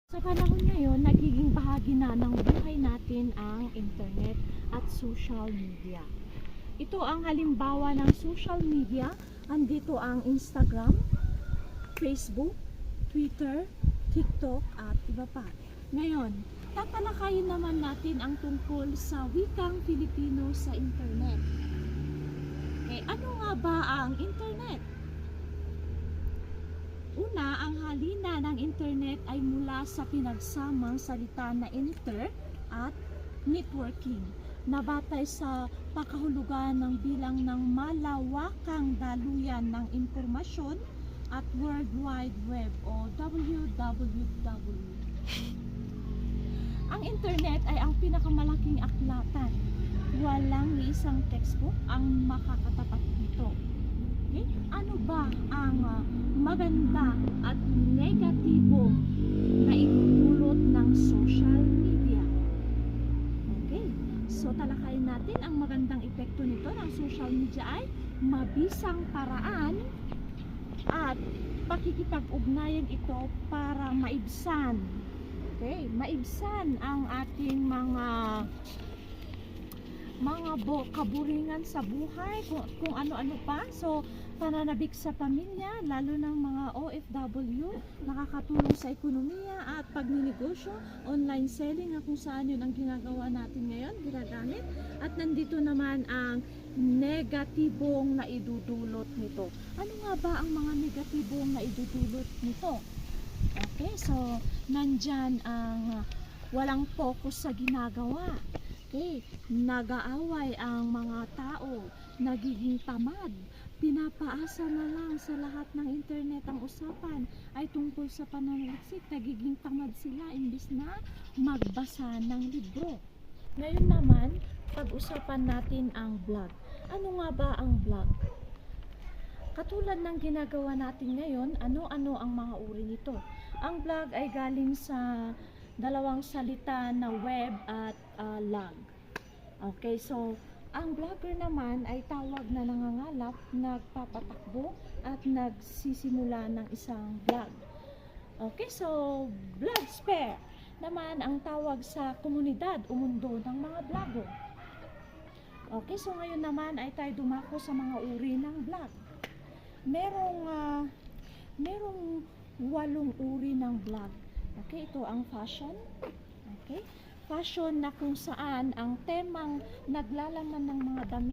Sa panahon ngayon, nagiging bahagi na ng buhay natin ang internet at social media. Ito ang halimbawa ng social media. Andito ang Instagram, Facebook, Twitter, TikTok at iba pa. Ngayon, tatalakayin naman natin ang tungkol sa wikang Filipino sa internet. Ano nga ba ang internet? Una, ang halina ng internet ay mula sa pinagsamang salita na inter at networking, na batay sa pakahulugan ng bilang ng malawakang daluyan ng impormasyon at World Wide Web o WWW. Ang internet ay ang pinakamalaking aklatan. Walang isang textbook ang makakatapat nito. Okay? Ano ba ang maganda at negatibong na idudulot ng social media? Okay, so talakayin natin ang magandang epekto nito ng social media ay mabisang paraan at pakikipag-ugnayan ito para maibsan. Okay, maibsan ang ating mga kaburingan sa buhay, kung ano-ano pa. So, pananabik sa pamilya, lalo ng mga OFW, nakakatulong sa ekonomiya at pagninegosyo, online selling, kung saan yun ang ginagawa natin ngayon, ginagamit. At nandito naman ang negatibong naidudulot nito. Ano nga ba ang mga negatibong naidudulot nito? Okay, so, nandyan ang walang focus sa ginagawa. Okay, nag-aaway ang mga tao, nagiging tamad, pinapaasa na lang sa lahat ng internet ang usapan ay tungkol sa pananaliksik, nagiging tamad sila imbis na magbasa ng libro. Ngayon naman, pag-usapan natin ang blog. Ano nga ba ang blog? Katulad ng ginagawa natin ngayon, ano-ano ang mga uri nito? Ang blog ay galing sa dalawang salita na web at log. Okay, so ang blogger naman ay tawag na nangangalap, nagpapatakbo at nagsisimula ng isang blog. Okay, so blogsphere naman ang tawag sa komunidad o mundo ng mga blogger. Okay, so ngayon naman ay tayo dumako sa mga uri ng blog. Merong 8 uri ng blog. Okay, ito ang fashion. Okay, fashion na kung saan ang temang naglalaman ng mga damit